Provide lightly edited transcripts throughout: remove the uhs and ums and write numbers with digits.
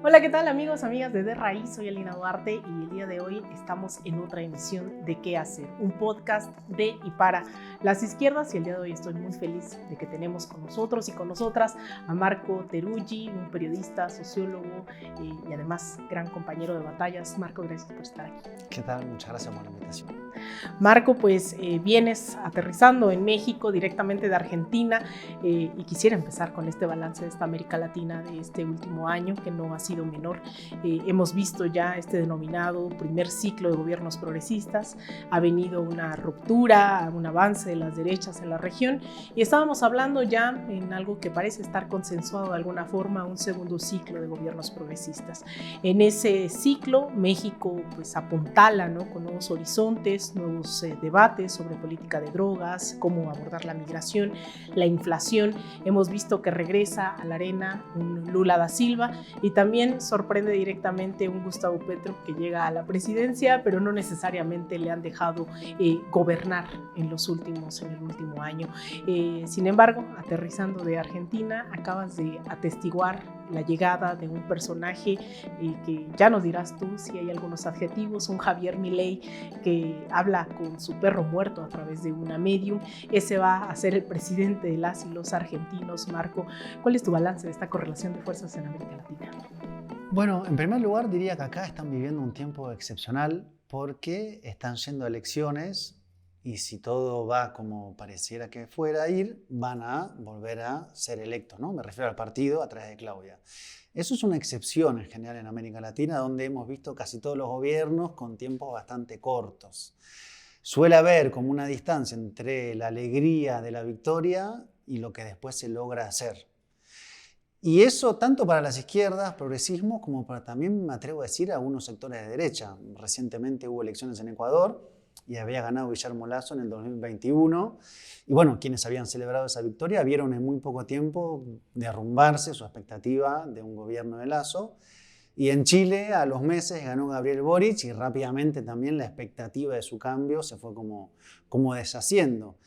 Hola, ¿qué tal amigos, amigas de Raíz? Soy Alina Duarte y el día de hoy estamos en otra emisión de ¿Qué hacer? Un podcast de y para las izquierdas, y el día de hoy estoy muy feliz de que tenemos con nosotros y con nosotras a Marco Teruggi, un periodista, sociólogo y además gran compañero de batallas. Marco, gracias por estar aquí. ¿Qué tal? Muchas gracias por la invitación. Marco, pues vienes aterrizando en México directamente de Argentina y quisiera empezar con este balance de esta América Latina de este último año, que no ha sido menor. Hemos visto ya este denominado primer ciclo de gobiernos progresistas, ha venido una ruptura, un avance de las derechas en la región y estábamos hablando ya en algo que parece estar consensuado de alguna forma, un segundo ciclo de gobiernos progresistas. En ese ciclo México pues apuntala, ¿no?, con nuevos horizontes, nuevos debates sobre política de drogas, cómo abordar la migración, la inflación. Hemos visto que regresa a la arena un Lula da Silva y también sorprende directamente un Gustavo Petro que llega a la presidencia, pero no necesariamente le han dejado gobernar en el último año. Sin embargo, aterrizando de Argentina, acabas de atestiguar la llegada de un personaje que ya nos dirás tú si hay algunos adjetivos, un Javier Milei que habla con su perro muerto a través de una medium. Ese va a ser el presidente de las y los argentinos. Marco, ¿cuál es tu balance de esta correlación de fuerzas en América Latina? Bueno, en primer lugar diría que acá están viviendo un tiempo excepcional porque están yendo a elecciones y si todo va como pareciera que fuera a ir, van a volver a ser electos, ¿no? Me refiero al partido a través de Claudia. Eso es una excepción en general en América Latina, donde hemos visto casi todos los gobiernos con tiempos bastante cortos. Suele haber como una distancia entre la alegría de la victoria y lo que después se logra hacer. Y eso tanto para las izquierdas, progresismo, como para también, me atrevo a decir, algunos sectores de derecha. Recientemente hubo elecciones en Ecuador y había ganado Guillermo Lasso en el 2021. Y bueno, quienes habían celebrado esa victoria vieron en muy poco tiempo derrumbarse su expectativa de un gobierno de Lasso. Y en Chile, a los meses, ganó Gabriel Boric y rápidamente también la expectativa de su cambio se fue como deshaciendo.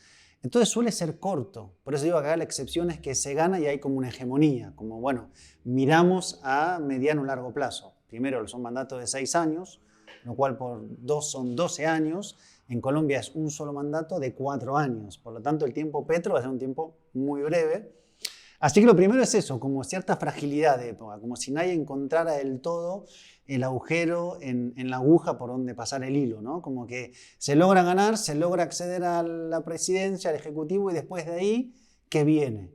Entonces suele ser corto. Por eso digo que acá la excepción es que se gana y hay como una hegemonía. Como, bueno, miramos a mediano o largo plazo. Primero son mandatos de 6 años, lo cual por 2 son 12 años. En Colombia es un solo mandato de 4 años. Por lo tanto, el tiempo Petro va a ser un tiempo muy breve. Así que lo primero es eso, como cierta fragilidad de época, como si nadie encontrara del todo el agujero en la aguja por donde pasar el hilo, ¿no? Como que se logra ganar, se logra acceder a la presidencia, al ejecutivo y después de ahí, ¿qué viene?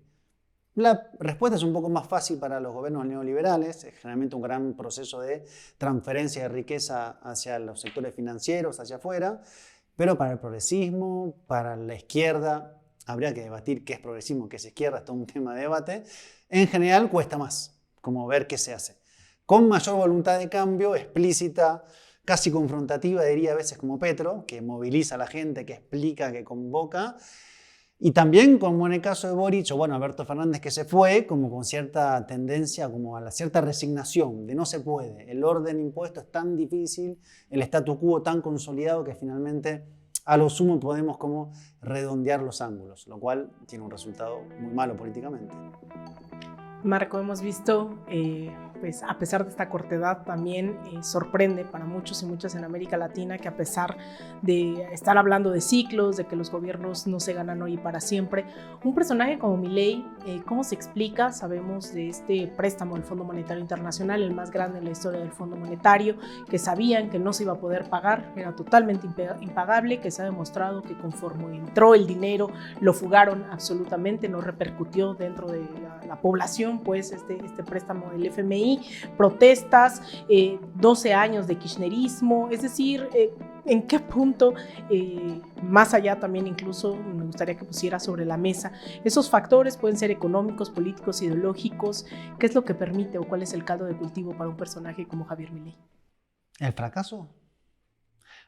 La respuesta es un poco más fácil para los gobiernos neoliberales, es generalmente un gran proceso de transferencia de riqueza hacia los sectores financieros, hacia afuera, pero para el progresismo, para la izquierda, habría que debatir qué es progresismo, qué es izquierda, es todo un tema de debate. En general cuesta más, como ver qué se hace. Con mayor voluntad de cambio, explícita, casi confrontativa, diría a veces como Petro, que moviliza a la gente, que explica, que convoca. Y también, como en el caso de Boric, o bueno, Alberto Fernández que se fue, como con cierta tendencia, como a la cierta resignación, de no se puede. El orden impuesto es tan difícil, el statu quo tan consolidado que finalmente a lo sumo podemos como redondear los ángulos, lo cual tiene un resultado muy malo políticamente. Marco, hemos visto, pues a pesar de esta cortedad, también sorprende para muchos y muchas en América Latina que a pesar de estar hablando de ciclos, de que los gobiernos no se ganan hoy y para siempre, un personaje como Milei, ¿cómo se explica? Sabemos de este préstamo del Fondo Monetario Internacional, el más grande en la historia del Fondo Monetario, que sabían que no se iba a poder pagar, era totalmente impagable, que se ha demostrado que conforme entró el dinero, lo fugaron absolutamente, no repercutió dentro de la población, pues este préstamo del FMI, protestas, 12 años de kirchnerismo, es decir, ¿en qué punto, más allá también incluso me gustaría que pusiera sobre la mesa, esos factores pueden ser económicos, políticos, ideológicos? ¿Qué es lo que permite o cuál es el caldo de cultivo para un personaje como Javier Milei? ¿El fracaso?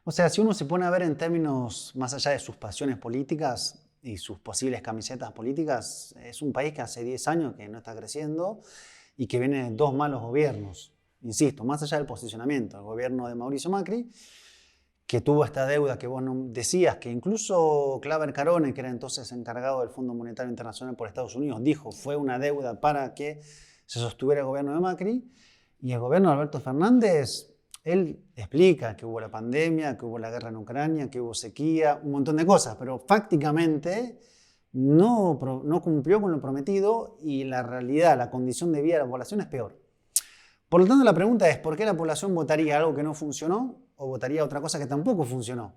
O sea, si uno se pone a ver en términos más allá de sus pasiones políticas y sus posibles camisetas políticas, es un país que hace 10 años que no está creciendo y que viene de 2 malos gobiernos. Insisto, más allá del posicionamiento, el gobierno de Mauricio Macri, que tuvo esta deuda que vos decías, que incluso Claver Carone, que era entonces encargado del Fondo Monetario Internacional por Estados Unidos, dijo fue una deuda para que se sostuviera el gobierno de Macri. Y el gobierno de Alberto Fernández, él explica que hubo la pandemia, que hubo la guerra en Ucrania, que hubo sequía, un montón de cosas, pero fácticamente no cumplió con lo prometido y la realidad, la condición de vida de la población es peor. Por lo tanto, la pregunta es, ¿por qué la población votaría algo que no funcionó o votaría otra cosa que tampoco funcionó?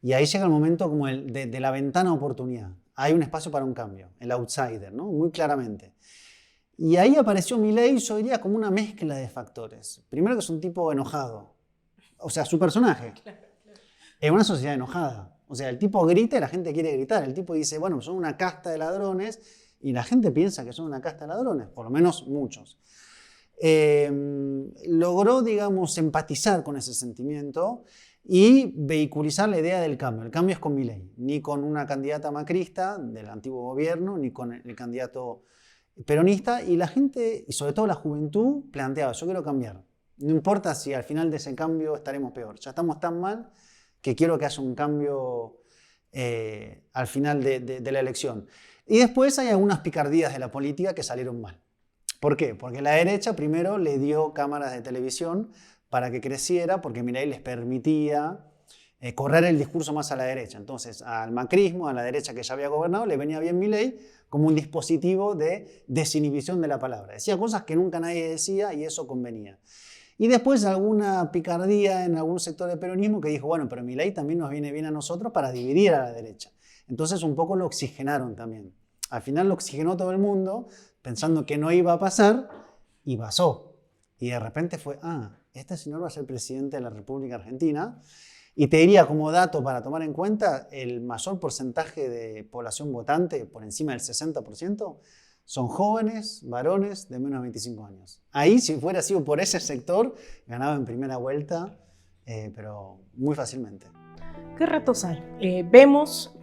Y ahí llega el momento como de la ventana de oportunidad. Hay un espacio para un cambio, el outsider, ¿no? Muy claramente. Y ahí apareció Milei, yo diría, como una mezcla de factores. Primero que es un tipo enojado. O sea, su personaje. Es una sociedad enojada. O sea, el tipo grita y la gente quiere gritar. El tipo dice, bueno, son una casta de ladrones y la gente piensa que son una casta de ladrones, por lo menos muchos. Logró, digamos, empatizar con ese sentimiento y vehiculizar la idea del cambio. El cambio es con Milei, ni con una candidata macrista del antiguo gobierno, ni con el candidato peronista, y la gente, y sobre todo la juventud, planteaba, yo quiero cambiar. No importa si al final de ese cambio estaremos peor. Ya estamos tan mal que quiero que haya un cambio al final de la elección. Y después hay algunas picardías de la política que salieron mal. ¿Por qué? Porque la derecha primero le dio cámaras de televisión para que creciera, porque Milei les permitía correr el discurso más a la derecha. Entonces, al macrismo, a la derecha que ya había gobernado, le venía bien Milei como un dispositivo de desinhibición de la palabra. Decía cosas que nunca nadie decía y eso convenía. Y después alguna picardía en algún sector del peronismo que dijo, bueno, pero Milei también nos viene bien a nosotros para dividir a la derecha. Entonces un poco lo oxigenaron también. Al final lo oxigenó todo el mundo, pensando que no iba a pasar, y pasó. Y de repente fue, este señor va a ser presidente de la República Argentina. Y te diría como dato para tomar en cuenta, el mayor porcentaje de población votante, por encima del 60%, son jóvenes, varones de menos de 25 años. Ahí, si fuera sido por ese sector, ganaba en primera vuelta, pero muy fácilmente. ¿Qué retos hay? Vemos...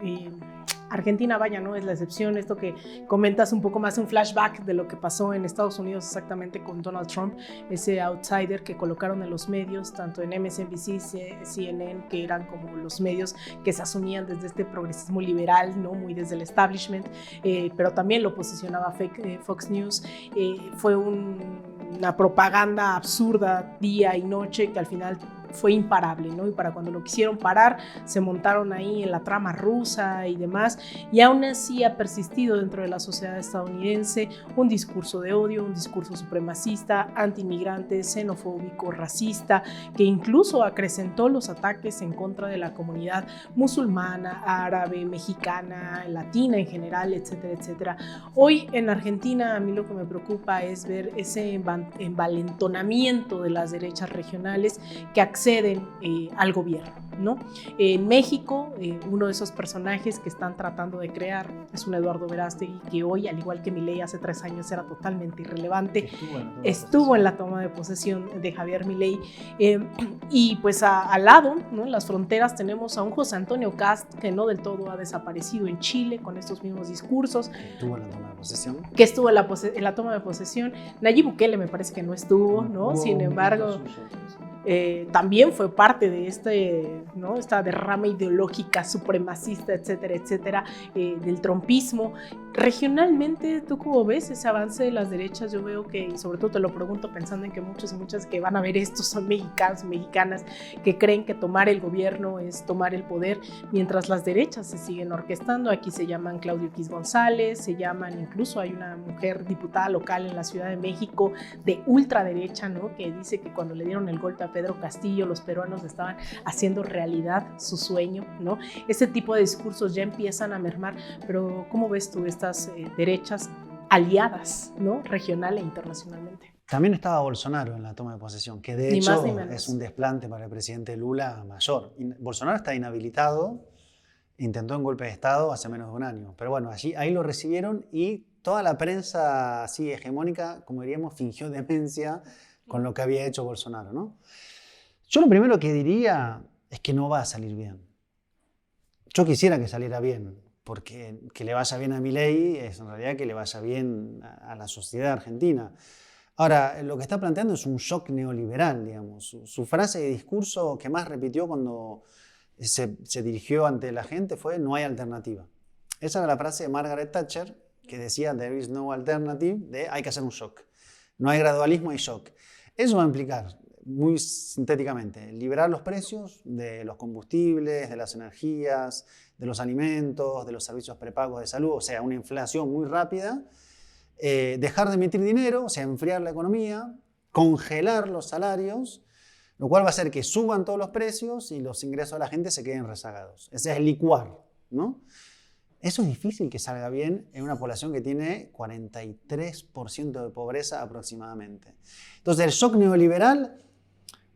Argentina, vaya, no es la excepción. Esto que comentas un poco más un flashback de lo que pasó en Estados Unidos exactamente con Donald Trump, ese outsider que colocaron en los medios, tanto en MSNBC, CNN, que eran como los medios que se asumían desde este progresismo liberal, ¿no? Muy desde el establishment, pero también lo posicionaba Fox News. Fue una propaganda absurda día y noche que al final fue imparable, ¿no? Y para cuando lo quisieron parar, se montaron ahí en la trama rusa y demás, y aún así ha persistido dentro de la sociedad estadounidense un discurso de odio, un discurso supremacista, anti-inmigrante, xenofóbico, racista, que incluso acrecentó los ataques en contra de la comunidad musulmana, árabe, mexicana, latina en general, etcétera, etcétera. Hoy en Argentina a mí lo que me preocupa es ver ese envalentonamiento de las derechas regionales que acceden al gobierno, ¿no? En México, uno de esos personajes que están tratando de crear es un Eduardo Verástegui, que hoy, al igual que Milei hace 3 años, era totalmente irrelevante. Estuvo en la toma de posesión de Javier Milei. Y pues al lado, ¿no? En las fronteras tenemos a un José Antonio Kast que no del todo ha desaparecido en Chile con estos mismos discursos. Estuvo en la toma de posesión. Que estuvo en la toma de posesión. Nayib Bukele me parece que no estuvo, ¿no? Sin embargo... también fue parte de ¿no? esta derrama ideológica supremacista, etcétera, etcétera, del trumpismo. Regionalmente, ¿tú cómo ves ese avance de las derechas? Yo veo que, y sobre todo te lo pregunto pensando en que muchos y muchas que van a ver esto son mexicanos y mexicanas que creen que tomar el gobierno es tomar el poder, mientras las derechas se siguen orquestando. Aquí se llaman Claudio X González, se llaman, incluso hay una mujer diputada local en la Ciudad de México de ultraderecha, ¿no? Que dice que cuando le dieron el golpe a Pedro Castillo, los peruanos estaban haciendo realidad su sueño, ¿no? Ese tipo de discursos ya empiezan a mermar, pero ¿cómo ves tú estas derechas aliadas, ¿no? Regional e internacionalmente? También estaba Bolsonaro en la toma de posesión, que de hecho es un desplante para el presidente Lula mayor. Bolsonaro está inhabilitado, intentó un golpe de Estado hace menos de un año, pero bueno, ahí lo recibieron y toda la prensa así hegemónica, como diríamos, fingió demencia con lo que había hecho Bolsonaro, ¿no? Yo lo primero que diría es que no va a salir bien. Yo quisiera que saliera bien, porque que le vaya bien a Milei es en realidad que le vaya bien a la sociedad argentina. Ahora, lo que está planteando es un shock neoliberal, digamos. Su frase de discurso que más repitió cuando se dirigió ante la gente fue "no hay alternativa". Esa era la frase de Margaret Thatcher, que decía "there is no alternative", de hay que hacer un shock. No hay gradualismo, hay shock. Eso va a implicar, muy sintéticamente, liberar los precios de los combustibles, de las energías, de los alimentos, de los servicios prepagos de salud, o sea, una inflación muy rápida, dejar de emitir dinero, o sea, enfriar la economía, congelar los salarios, lo cual va a hacer que suban todos los precios y los ingresos de la gente se queden rezagados. Ese es licuar, ¿no? Eso es difícil que salga bien en una población que tiene 43% de pobreza aproximadamente. Entonces, el shock neoliberal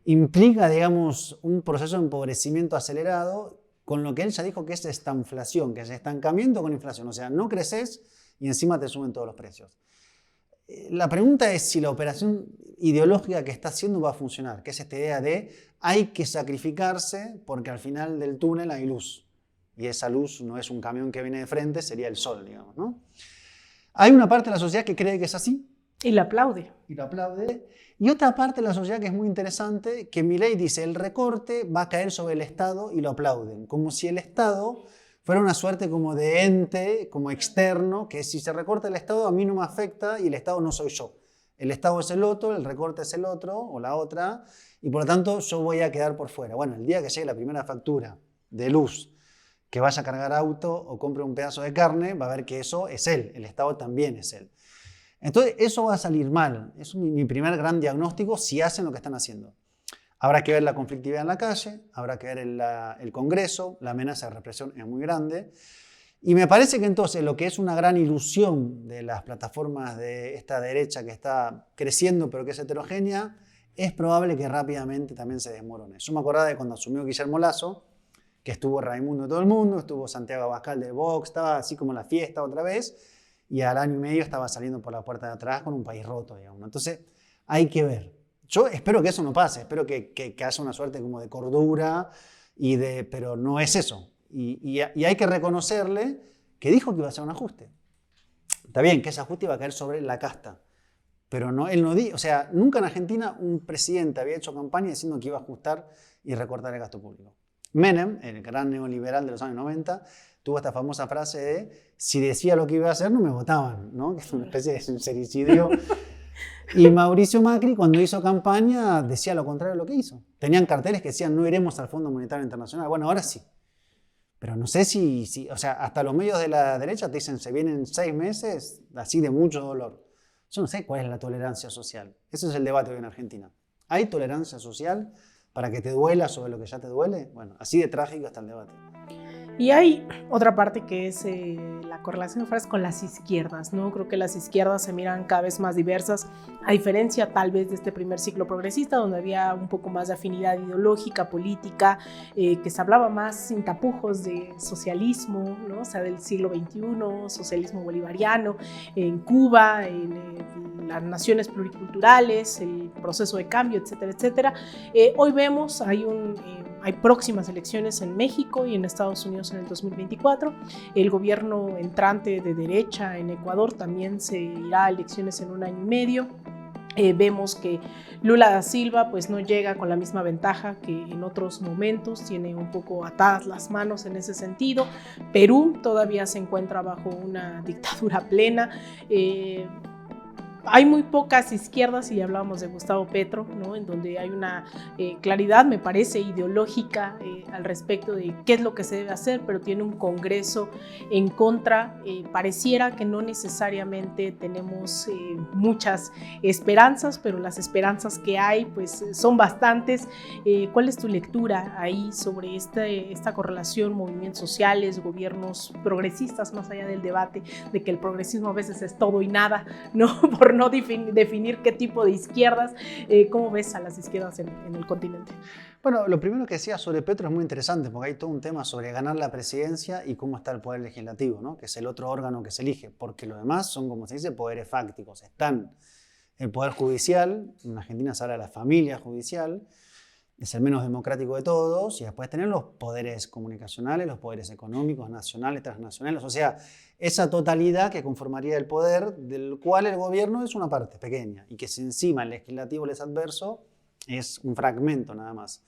implica, digamos, un proceso de empobrecimiento acelerado, con lo que él ya dijo que es estanflación, que es estancamiento con inflación. O sea, no creces y encima te suben todos los precios. La pregunta es si la operación ideológica que está haciendo va a funcionar, que es esta idea de hay que sacrificarse porque al final del túnel hay luz. Y esa luz no es un camión que viene de frente, sería el sol, digamos, ¿no? Hay una parte de la sociedad que cree que es así. Y la aplaude. Y lo aplaude. Y otra parte de la sociedad que es muy interesante, que Milei dice el recorte va a caer sobre el Estado y lo aplauden. Como si el Estado fuera una suerte como de ente, como externo, que si se recorta el Estado a mí no me afecta y el Estado no soy yo. El Estado es el otro, el recorte es el otro o la otra, y por lo tanto yo voy a quedar por fuera. Bueno, el día que llegue la primera factura de luz, que vaya a cargar auto o compre un pedazo de carne, va a ver que eso es él, el Estado también es él. Entonces eso va a salir mal. Es mi primer gran diagnóstico si hacen lo que están haciendo. Habrá que ver la conflictividad en la calle, habrá que ver el Congreso, la amenaza de represión es muy grande. Y me parece que entonces lo que es una gran ilusión de las plataformas de esta derecha que está creciendo pero que es heterogénea, es probable que rápidamente también se desmorone. Yo me acordaba de cuando asumió Guillermo Lasso, que estuvo Raimundo de todo el mundo, estuvo Santiago Abascal de Vox, estaba así como la fiesta otra vez, y al año y medio estaba saliendo por la puerta de atrás con un país roto, digamos. Entonces hay que ver. Yo espero que eso no pase, espero que haya una suerte como de cordura, pero no es eso. Y hay que reconocerle que dijo que iba a hacer un ajuste. Está bien que ese ajuste iba a caer sobre la casta, pero no, él no dijo, o sea, nunca en Argentina un presidente había hecho campaña diciendo que iba a ajustar y recortar el gasto público. Menem, el gran neoliberal de los años 90, tuvo esta famosa frase de si decía lo que iba a hacer no me votaban, ¿no? Que es una especie de sincericidio. Y Mauricio Macri, cuando hizo campaña, decía lo contrario de lo que hizo. Tenían carteles que decían no iremos al Fondo Monetario Internacional. Bueno, ahora sí. Pero no sé si o sea, hasta los medios de la derecha te dicen se vienen 6 meses así de mucho dolor. Yo no sé cuál es la tolerancia social. Ese es el debate hoy en Argentina. ¿Hay tolerancia social para que te duela sobre lo que ya te duele? Bueno, así de trágico está el debate. Y hay otra parte que es la correlación de fuerzas con las izquierdas, ¿no? Creo que las izquierdas se miran cada vez más diversas, a diferencia tal vez de este primer ciclo progresista, donde había un poco más de afinidad ideológica, política, que se hablaba más sin tapujos de socialismo, ¿no? O sea, del siglo XXI, socialismo bolivariano, en Cuba, en las naciones pluriculturales, el proceso de cambio, etcétera, etcétera. Hoy vemos, hay próximas elecciones en México y en Estados Unidos en el 2024. El gobierno entrante de derecha en Ecuador también se irá a elecciones en 1 año y medio. Vemos que Lula da Silva pues no llega con la misma ventaja que en otros momentos, tiene un poco atadas las manos en ese sentido. Perú todavía se encuentra bajo una dictadura plena. Hay muy pocas izquierdas, y hablábamos de Gustavo Petro, ¿no? En donde hay una claridad, me parece, ideológica al respecto de qué es lo que se debe hacer, pero tiene un Congreso en contra. Pareciera que no necesariamente tenemos muchas esperanzas, pero las esperanzas que hay pues son bastantes. ¿Cuál es tu lectura ahí sobre esta correlación, movimientos sociales, gobiernos progresistas, más allá del debate de que el progresismo a veces es todo y nada, ¿no? Por no definir qué tipo de izquierdas. ¿Cómo ves a las izquierdas en el continente? Bueno, lo primero que decía sobre Petro es muy interesante porque hay todo un tema sobre ganar la presidencia y cómo está el poder legislativo, ¿no? Que es el otro órgano que se elige, porque lo demás son, como se dice, poderes fácticos. Están el poder judicial, en Argentina se habla de la familia judicial, es el menos democrático de todos, y después tener los poderes comunicacionales, los poderes económicos, nacionales, transnacionales, o sea, esa totalidad que conformaría el poder, del cual el gobierno es una parte pequeña, y que si encima el legislativo les adverso, es un fragmento nada más.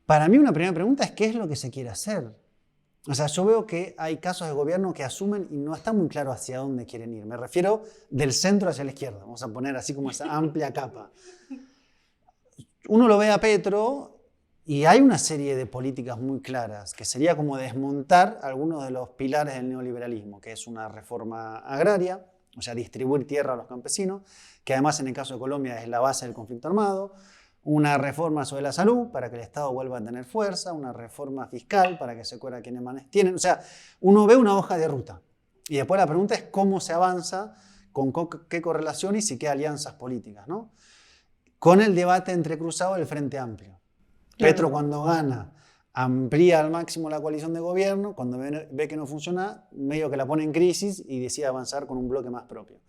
Para mí una primera pregunta es ¿qué es lo que se quiere hacer? O sea, yo veo que hay casos de gobierno que asumen y no está muy claro hacia dónde quieren ir. Me refiero del centro hacia la izquierda. Vamos a poner así como esa amplia capa. Uno lo ve a Petro y hay una serie de políticas muy claras, que sería como desmontar algunos de los pilares del neoliberalismo, que es una reforma agraria, o sea, distribuir tierra a los campesinos, que además en el caso de Colombia es la base del conflicto armado, una reforma sobre la salud para que el Estado vuelva a tener fuerza, una reforma fiscal para que se cubra quienes más tienen. O sea, uno ve una hoja de ruta. Y después la pregunta es cómo se avanza, con qué correlación y si qué alianzas políticas, ¿no? Con el debate entrecruzado del Frente Amplio. Claro. Petro, cuando gana, amplía al máximo la coalición de gobierno, cuando ve que no funciona, medio que la pone en crisis y decide avanzar con un bloque más propio.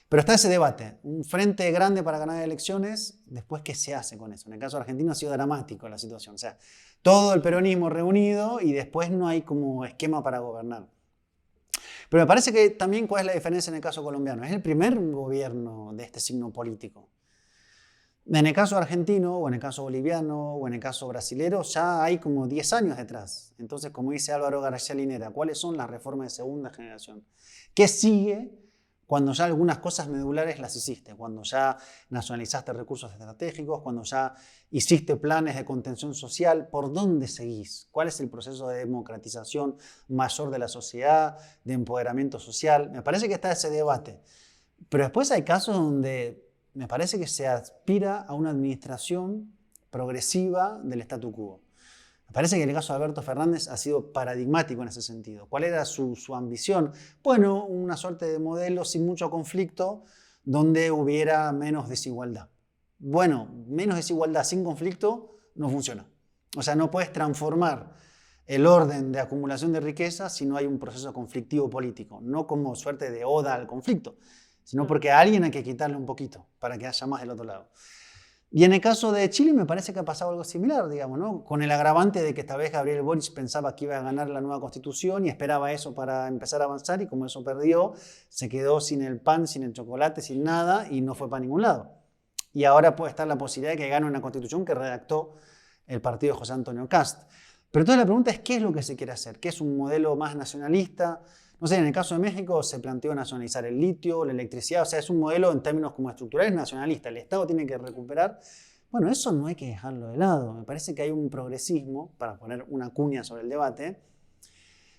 Pero está ese debate, un frente grande para ganar elecciones, después ¿qué se hace con eso? En el caso argentino ha sido dramático la situación, o sea, todo el peronismo reunido y después no hay como esquema para gobernar. Pero me parece que también cuál es la diferencia en el caso colombiano, es el primer gobierno de este signo político. En el caso argentino, o en el caso boliviano, o en el caso brasilero, ya hay como 10 años detrás. Entonces, como dice Álvaro García Linera, ¿cuáles son las reformas de segunda generación? ¿Qué sigue cuando ya algunas cosas medulares las hiciste? Cuando ya nacionalizaste recursos estratégicos, cuando ya hiciste planes de contención social, ¿por dónde seguís? ¿Cuál es el proceso de democratización mayor de la sociedad, de empoderamiento social? Me parece que está ese debate. Pero después hay casos donde me parece que se aspira a una administración progresiva del statu quo. Me parece que el caso de Alberto Fernández ha sido paradigmático en ese sentido. ¿Cuál era su ambición? Bueno, una suerte de modelo sin mucho conflicto donde hubiera menos desigualdad. Bueno, menos desigualdad sin conflicto no funciona. O sea, no puedes transformar el orden de acumulación de riqueza si no hay un proceso conflictivo político, no como suerte de oda al conflicto, sino porque a alguien hay que quitarle un poquito para que haya más del otro lado. Y en el caso de Chile me parece que ha pasado algo similar, digamos, ¿no? Con el agravante de que esta vez Gabriel Boric pensaba que iba a ganar la nueva constitución y esperaba eso para empezar a avanzar, y como eso perdió, se quedó sin el pan, sin el chocolate, sin nada, y no fue para ningún lado. Y ahora puede estar la posibilidad de que gane una constitución que redactó el partido de José Antonio Kast. Pero entonces la pregunta es, ¿qué es lo que se quiere hacer? ¿Qué es un modelo más nacionalista? No sé, en el caso de México se planteó nacionalizar el litio, la electricidad, o sea, es un modelo en términos como estructurales nacionalista. El Estado tiene que recuperar. Bueno, eso no hay que dejarlo de lado. Me parece que hay un progresismo, para poner una cuña sobre el debate,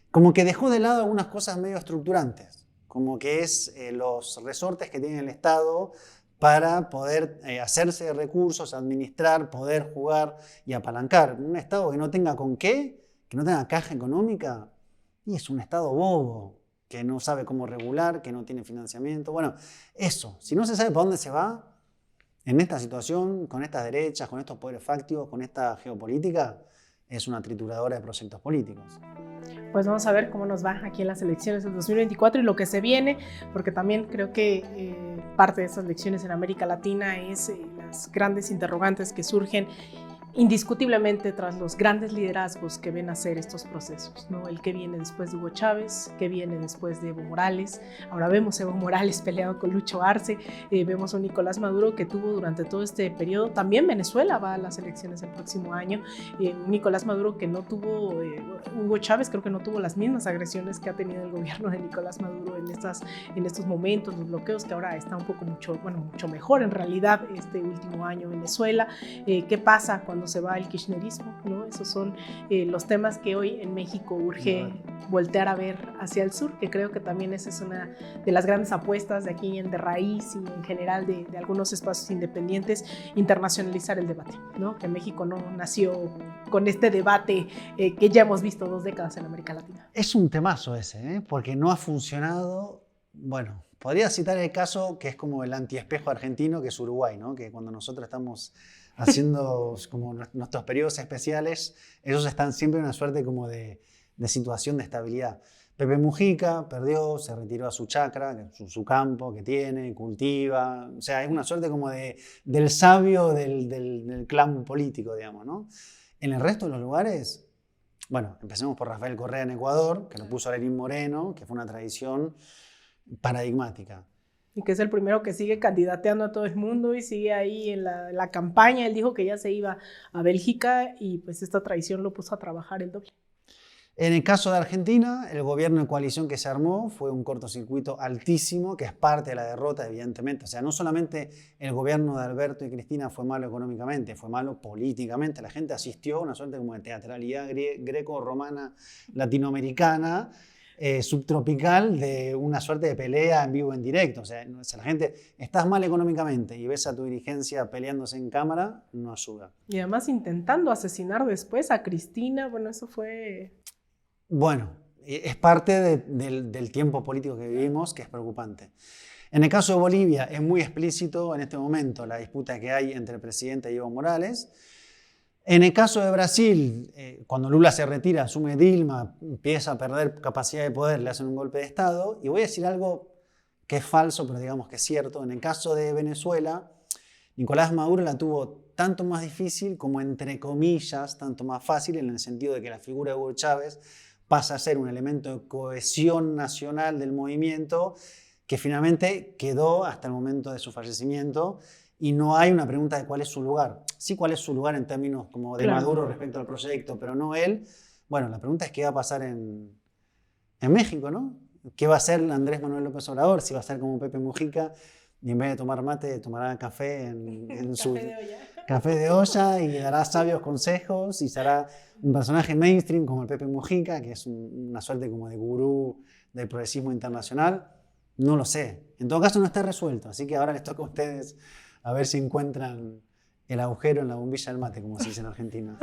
como que dejó de lado algunas cosas medio estructurantes, como que es los resortes que tiene el Estado para poder hacerse de recursos, administrar, poder jugar y apalancar. Un Estado que no tenga con qué, que no tenga caja económica, y es un Estado bobo, que no sabe cómo regular, que no tiene financiamiento. Bueno, eso, si no se sabe para dónde se va, en esta situación, con estas derechas, con estos poderes fácticos, con esta geopolítica, es una trituradora de proyectos políticos. Pues vamos a ver cómo nos va aquí en las elecciones del 2024 y lo que se viene, porque también creo que parte de esas elecciones en América Latina es las grandes interrogantes que surgen indiscutiblemente tras los grandes liderazgos que ven hacer estos procesos, ¿no? El que viene después de Hugo Chávez, que viene después de Evo Morales. Ahora vemos a Evo Morales peleado con Lucho Arce, vemos a un Nicolás Maduro que tuvo durante todo este periodo. También Venezuela va a las elecciones el próximo año. Un Nicolás Maduro que no tuvo, Hugo Chávez creo que no tuvo las mismas agresiones que ha tenido el gobierno de Nicolás Maduro en estos momentos, los bloqueos, que ahora está un poco mucho mejor en realidad este último año Venezuela. ¿Qué pasa cuando se va el kirchnerismo, ¿no? Esos son los temas que hoy en México urge voltear a ver hacia el sur, que creo que también esa es una de las grandes apuestas de aquí en De Raíz y en general de algunos espacios independientes, internacionalizar el debate, ¿no? Que México no nació con este debate que ya hemos visto 2 décadas en América Latina. Es un temazo ese, porque no ha funcionado. Bueno, podría citar el caso que es como el antiespejo argentino, que es Uruguay, ¿no? Que cuando nosotros estamos haciendo como nuestros periodos especiales, ellos están siempre en una suerte como de situación de estabilidad. Pepe Mujica perdió, se retiró a su chacra, su campo que tiene, cultiva, o sea, es una suerte como del sabio del clan político, digamos, ¿no? En el resto de los lugares, bueno, empecemos por Rafael Correa en Ecuador, que lo puso Lenín Moreno, que fue una tradición paradigmática. Y que es el primero que sigue candidateando a todo el mundo y sigue ahí en la campaña. Él dijo que ya se iba a Bélgica y pues esta tradición lo puso a trabajar el doble. En el caso de Argentina, el gobierno de coalición que se armó fue un cortocircuito altísimo, que es parte de la derrota, evidentemente. O sea, no solamente el gobierno de Alberto y Cristina fue malo económicamente, fue malo políticamente. La gente asistió a una suerte como de teatralidad greco-romana latinoamericana, subtropical, de una suerte de pelea en vivo, en directo. O sea, la gente, estás mal económicamente y ves a tu dirigencia peleándose en cámara, no ayuda. Y además intentando asesinar después a Cristina, bueno, eso fue... Bueno, es parte del tiempo político que vivimos, que es preocupante. En el caso de Bolivia es muy explícito en este momento la disputa que hay entre el presidente y Evo Morales. En el caso de Brasil, cuando Lula se retira, asume Dilma, empieza a perder capacidad de poder, le hacen un golpe de Estado. Y voy a decir algo que es falso, pero digamos que es cierto. En el caso de Venezuela, Nicolás Maduro la tuvo tanto más difícil como, entre comillas, tanto más fácil, en el sentido de que la figura de Hugo Chávez pasa a ser un elemento de cohesión nacional del movimiento que finalmente quedó hasta el momento de su fallecimiento, y no hay una pregunta de cuál es su lugar. Sí, cuál es su lugar en términos como de Maduro respecto al proyecto, pero no él. Bueno, la pregunta es qué va a pasar en México, ¿no? ¿Qué va a hacer Andrés Manuel López Obrador? Si va a ser como Pepe Mujica y en vez de tomar mate tomará café en su café de olla y dará sabios consejos y será un personaje mainstream como el Pepe Mujica, que es una suerte como de gurú del progresismo internacional. No lo sé. En todo caso no está resuelto, así que ahora les toca a ustedes a ver si encuentran el agujero en la bombilla del mate, como se dice en Argentina.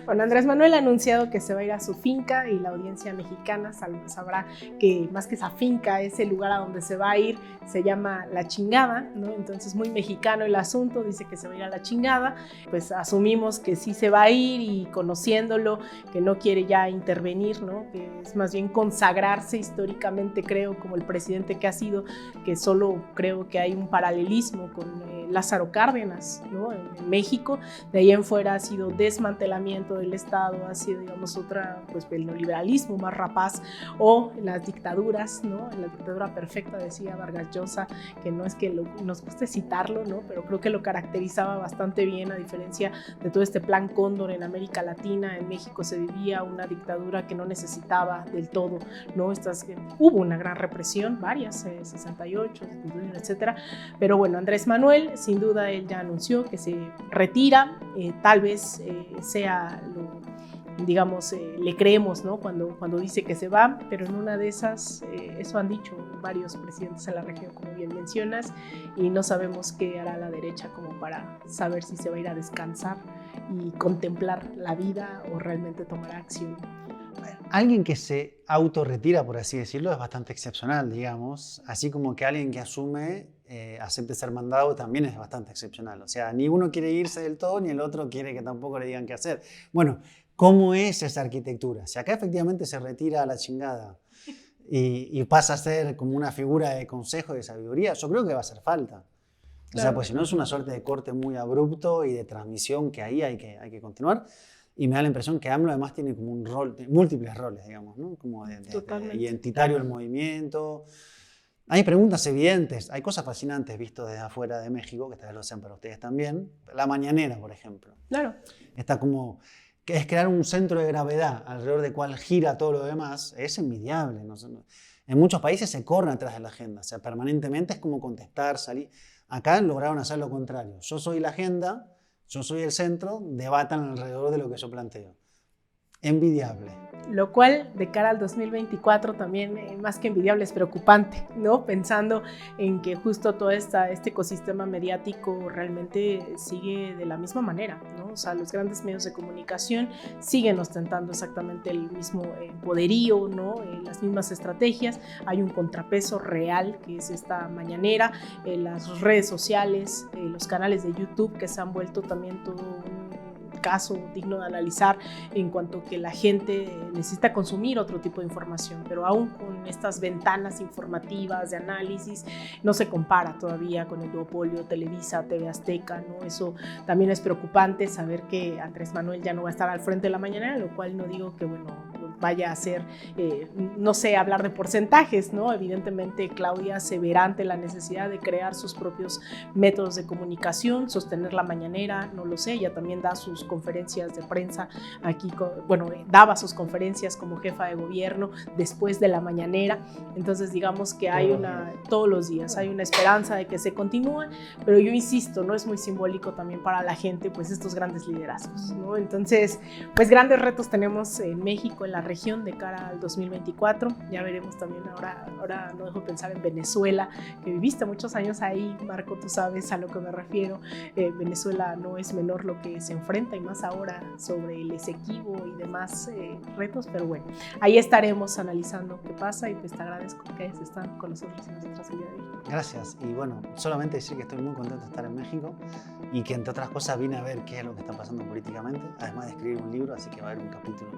Bueno, Andrés Manuel ha anunciado que se va a ir a su finca, y la audiencia mexicana sabrá que más que esa finca, ese lugar a donde se va a ir se llama La Chingada, ¿no? Entonces, muy mexicano el asunto, dice que se va a ir a La Chingada. Pues asumimos que sí se va a ir, y conociéndolo, que no quiere ya intervenir, ¿no? Que es más bien consagrarse históricamente, creo, como el presidente que ha sido, que solo creo que hay un paralelismo con Lázaro Cárdenas, ¿no? En México. De ahí en fuera ha sido desmantelamiento del Estado, ha sido, digamos, otra, pues el neoliberalismo más rapaz, o las dictaduras, ¿no? La dictadura perfecta, decía Vargas Llosa, que no es que nos guste citarlo, ¿no? Pero creo que lo caracterizaba bastante bien, a diferencia de todo este plan Cóndor en América Latina. En México se vivía una dictadura que no necesitaba del todo, ¿no? Hubo una gran represión, varias, 68, 71, etcétera, pero bueno, Andrés Manuel, sin duda, él ya anunció que se retira, tal vez sea digamos, le creemos, ¿no? Cuando dice que se va, pero en una de esas, eso han dicho varios presidentes de la región, como bien mencionas, y no sabemos qué hará la derecha como para saber si se va a ir a descansar y contemplar la vida o realmente tomará acción. Alguien que se autorretira, por así decirlo, es bastante excepcional, digamos, así como que alguien que asume, acepte ser mandado, también es bastante excepcional. O sea, ni uno quiere irse del todo, ni el otro quiere que tampoco le digan qué hacer. Bueno, ¿cómo es esa arquitectura? Si acá efectivamente se retira a La Chingada y pasa a ser como una figura de consejo, de sabiduría, yo creo que va a hacer falta. O sea, pues si no es una suerte de corte muy abrupto y de transmisión que ahí hay que continuar. Y me da la impresión que AMLO además tiene como un rol, múltiples roles, digamos, ¿no? Como de identitario del movimiento. Hay preguntas evidentes, hay cosas fascinantes visto desde afuera de México, que tal vez lo sean para ustedes también. La mañanera, por ejemplo. Claro. Está como, que es crear un centro de gravedad alrededor del cual gira todo lo demás, es envidiable. ¿No? En muchos países se corren atrás de la agenda, o sea, permanentemente es como contestar, salir. Acá lograron hacer lo contrario. Yo soy la agenda, yo soy el centro, debatan alrededor de lo que yo planteo. Envidiable. Lo cual, de cara al 2024, también más que envidiable, es preocupante, ¿no? Pensando en que justo todo este ecosistema mediático realmente sigue de la misma manera, ¿no? O sea, los grandes medios de comunicación siguen ostentando exactamente el mismo poderío, ¿no? Las mismas estrategias. Hay un contrapeso real, que es esta mañanera, las redes sociales, los canales de YouTube, que se han vuelto también todo un caso digno de analizar en cuanto a que la gente necesita consumir otro tipo de información, pero aún con estas ventanas informativas de análisis no se compara todavía con el duopolio Televisa, TV Azteca, ¿no? Eso también es preocupante, saber que Andrés Manuel ya no va a estar al frente de la mañanera, lo cual no digo que, bueno, vaya a ser, no sé, hablar de porcentajes, ¿no? Evidentemente Claudia se verá ante la necesidad de crear sus propios métodos de comunicación, sostener la mañanera, no lo sé, ella también da sus conferencias de prensa aquí, bueno, daba sus conferencias como jefa de gobierno después de la mañanera, entonces digamos que hay todos los días hay una esperanza de que se continúe, pero yo insisto, no es muy simbólico también para la gente, pues estos grandes liderazgos, ¿no? Entonces, pues grandes retos tenemos en México, en la región de cara al 2024, ya veremos también ahora no dejo de pensar en Venezuela, que viviste muchos años ahí, Marco, tú sabes a lo que me refiero, Venezuela no es menor lo que se enfrenta y más ahora sobre el Esequibo y demás retos, pero bueno, ahí estaremos analizando qué pasa y pues te agradezco que están con nosotros en nuestra salida de México. Gracias, y bueno, solamente decir que estoy muy contento de estar en México y que entre otras cosas vine a ver qué es lo que está pasando políticamente, además de escribir un libro, así que va a haber un capítulo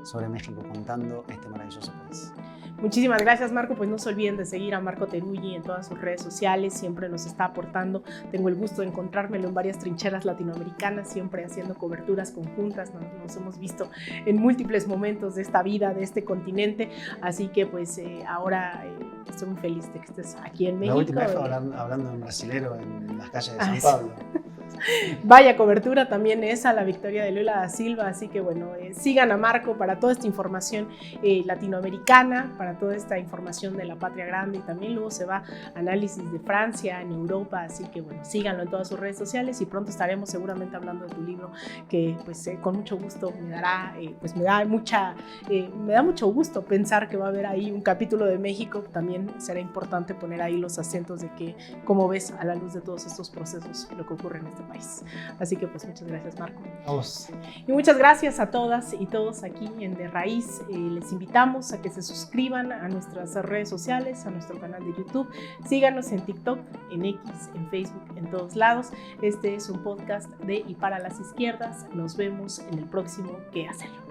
sobre México contando este maravilloso país. Muchísimas gracias, Marco. Pues no se olviden de seguir a Marco Teruggi en todas sus redes sociales, siempre nos está aportando. Tengo el gusto de encontrármelo en varias trincheras latinoamericanas, siempre haciendo coberturas conjuntas. Nos hemos visto en múltiples momentos de esta vida, de este continente, así que pues ahora estoy muy feliz de que estés aquí en México. La última vez fue hablando en brasilero en las calles de San Pablo. Vaya cobertura también esa, la victoria de Lula da Silva, así que bueno, sigan a Marco para toda esta información latinoamericana, para toda esta información de la Patria Grande, y también luego se va análisis de Francia, en Europa, así que bueno, síganlo en todas sus redes sociales y pronto estaremos seguramente hablando de tu libro, que pues con mucho gusto me dará, pues me da mucho gusto pensar que va a haber ahí un capítulo de México. También será importante poner ahí los acentos de que, cómo ves a la luz de todos estos procesos lo que ocurre en este país. Así que pues muchas gracias, Marco. A vos. Y muchas gracias a todas y todos aquí en De Raíz. Les invitamos a que se suscriban a nuestras redes sociales, a nuestro canal de YouTube. Síganos en TikTok, en X, en Facebook, en todos lados. Este es un podcast de Y para las Izquierdas. Nos vemos en el próximo ¿Qué hacer?